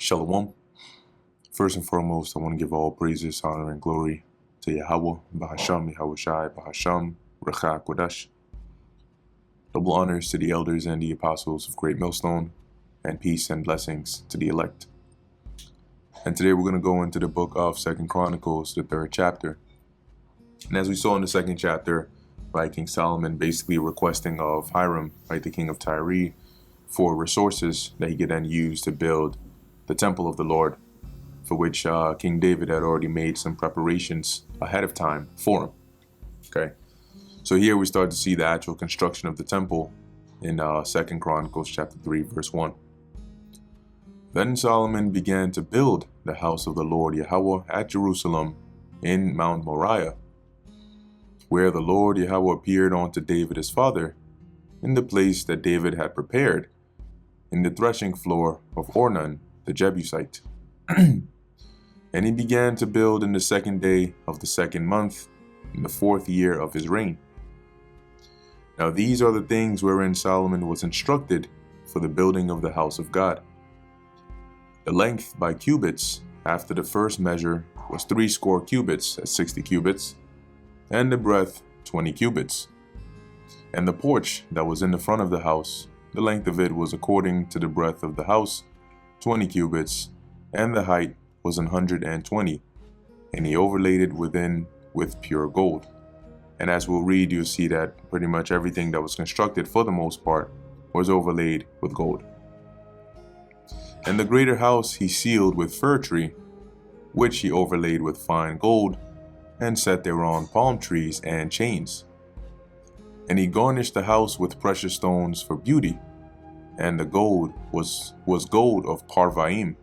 Shalom. First and foremost, I want to give all praises, honor, and glory to Yahweh, Bahasham, Yahushai, Bahasham, Recha Kodesh. Double honors to the elders and the apostles of Great Millstone, and peace and blessings to the elect. And today we're going to go into the book of 2 Chronicles, the 3rd chapter. And as we saw in the 2nd chapter, right, King Solomon basically requesting of Hiram, right, the king of Tyre, for resources that he could then use to build the temple of the Lord, for which King David had already made some preparations ahead of time for him. Okay, so here we start to see the actual construction of the temple in 2 Chronicles Chapter 3, verse 1. Then Solomon began to build the house of the Lord Yahweh at Jerusalem in Mount Moriah, where the Lord Yahweh appeared unto David his father, in the place that David had prepared, in the threshing floor of Ornan the Jebusite. And he began to build in the 2nd day of the 2nd month, in the 4th year of his reign. Now these are the things wherein Solomon was instructed for the building of the house of God. The length by cubits after the first measure was 60 cubits, that's 60 cubits, and the breadth 20 cubits. And the porch that was in the front of the house, the length of it was according to the breadth of the house, 20 cubits, and the height was 120, and he overlaid it within with pure gold. And as we'll read, you'll see that pretty much everything that was constructed for the most part was overlaid with gold. And the greater house he sealed with fir tree, which he overlaid with fine gold, and set thereon palm trees and chains. And he garnished the house with precious stones for beauty, and the gold was gold of Parvaim.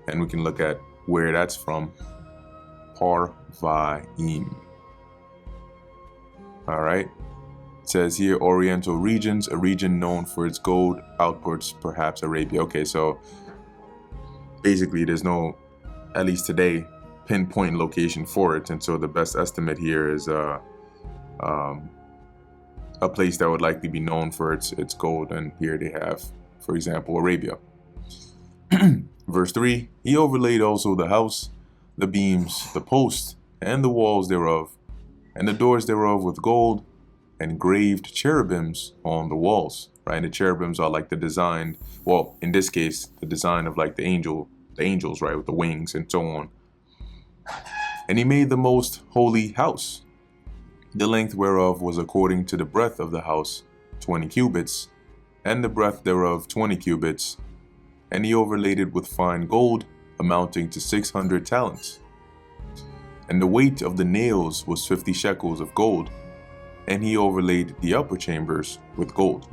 And we can look at where that's from. Parvaim. All right. It says here, Oriental regions, a region known for its gold outputs, perhaps Arabia. Okay, so basically there's no, at least today, pinpoint location for it. And so the best estimate here is a place that would likely be known for its gold. And here they have, for example, Arabia. Verse 3, he overlaid also the house, the beams, the posts, and the walls thereof, and the doors thereof with gold, and graved cherubims on the walls. Right, and the cherubims are like the design, well, in this case, the design of like the angels, right, with the wings and so on. And he made the most holy house, the length whereof was according to the breadth of the house, 20 cubits, and the breadth thereof 20 cubits, and he overlaid it with fine gold, amounting to 600 talents. And the weight of the nails was 50 shekels of gold, and he overlaid the upper chambers with gold.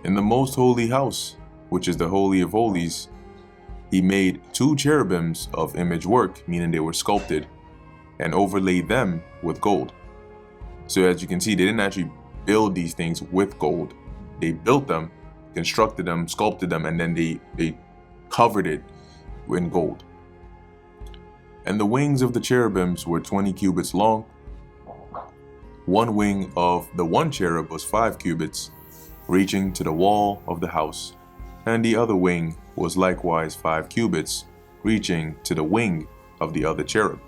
In the most holy house, which is the Holy of Holies, he made 2 cherubims of image work, meaning they were sculpted, and overlaid them with gold. So as you can see, they didn't actually build these things with gold. They built them, constructed them, sculpted them, and then they covered it in gold. And the wings of the cherubims were 20 cubits long. One wing of the one cherub was 5 cubits, reaching to the wall of the house, and the other wing was likewise 5 cubits, reaching to the wing of the other cherub.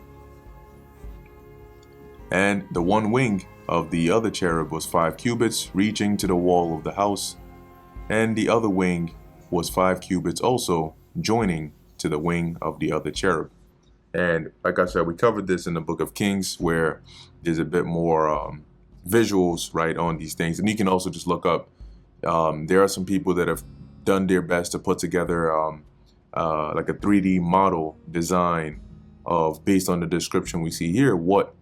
And the one wing of the other cherub was 5 cubits, reaching to the wall of the house, and the other wing was 5 cubits also, joining to the wing of the other cherub. And like I said, we covered this in the book of Kings, where there's a bit more visuals, right, on these things. And you can also just look up, there are some people that have done their best to put together like a 3D model design of, based on the description we see here, what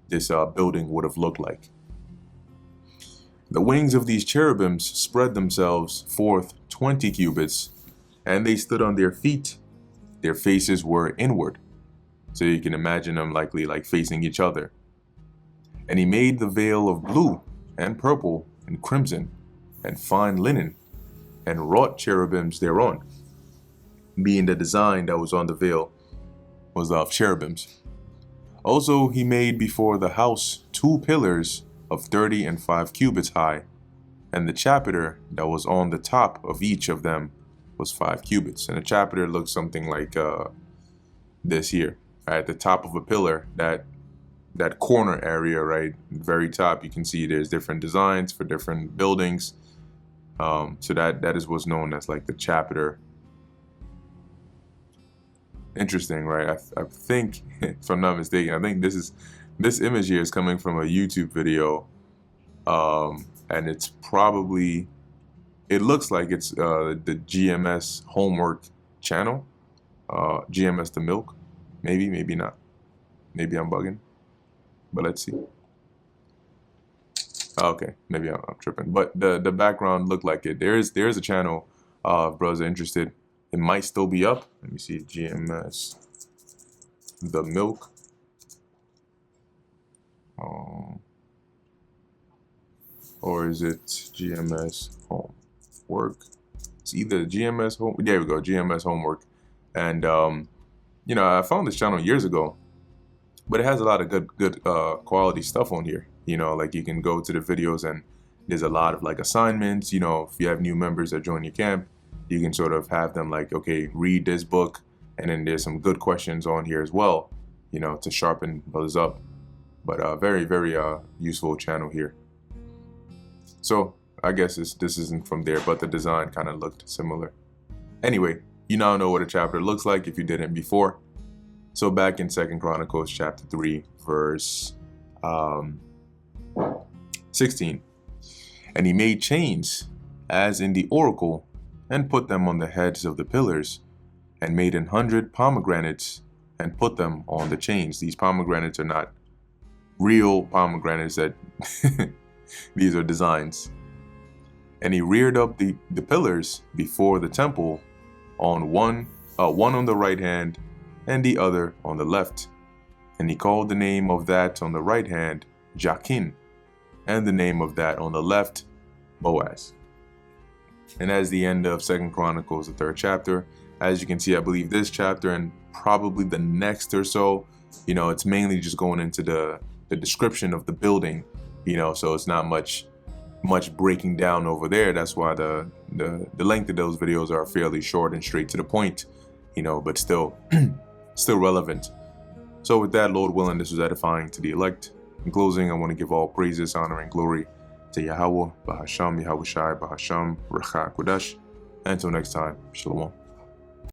this building would have looked like. The wings of these cherubims spread themselves forth 20 cubits, and they stood on their feet. Their faces were inward. So you can imagine them likely like facing each other. And he made the veil of blue and purple and crimson and fine linen, and wrought cherubims thereon, being the design that was on the veil was of cherubims. Also he made before the house 2 pillars of 30 and 5 cubits high, and the chapiter that was on the top of each of them was 5 cubits. And a chapter looks something like this here. At the top of a pillar, that corner area, right, very top, you can see there's different designs for different buildings. So that is what's known as like the chapter. Interesting, right? I think, if I'm not mistaken, I think this image here is coming from a YouTube video, and it's probably, it looks like it's the GMS homework channel, GMS the milk, maybe not, maybe I'm bugging, but let's see. Okay, maybe I'm tripping, but the background looked like it. There's a channel, if brothers are interested. It might still be up. Let me see, GMS the milk. Or is it GMS homework? It's either GMS home. There we go, GMS homework. And you know, I found this channel years ago, but it has a lot of good quality stuff on here. You know, like you can go to the videos and there's a lot of like assignments. You know, if you have new members that join your camp, you can sort of have them like, okay, read this book, and then there's some good questions on here as well, you know, to sharpen brothers up. But very useful channel here. So I guess this isn't from there, but the design kind of looked similar. Anyway, you now know what a chapter looks like if you didn't before. So back in 2 Chronicles chapter 3, verse 16. And he made chains, as in the oracle, and put them on the heads of the pillars, and made 100 pomegranates, and put them on the chains. These pomegranates are not real pomegranates, that these are designs. And he reared up the pillars before the temple, on one on the right hand, and the other on the left. And he called the name of that on the right hand Jachin, and the name of that on the left Boaz. And as the end of 2 Chronicles, the 3rd chapter, as you can see, I believe this chapter and probably the next or so, you know, it's mainly just going into the description of the building, you know, so it's not much breaking down over there. That's why the length of those videos are fairly short and straight to the point, you know, but still relevant. So with that, Lord willing, this was edifying to the elect. In closing, I want to give all praises, honor, and glory to Yahweh, Bahasham, Yahweh Shai, Bahasham, Rachah Kodesh. Until next time, Shalom.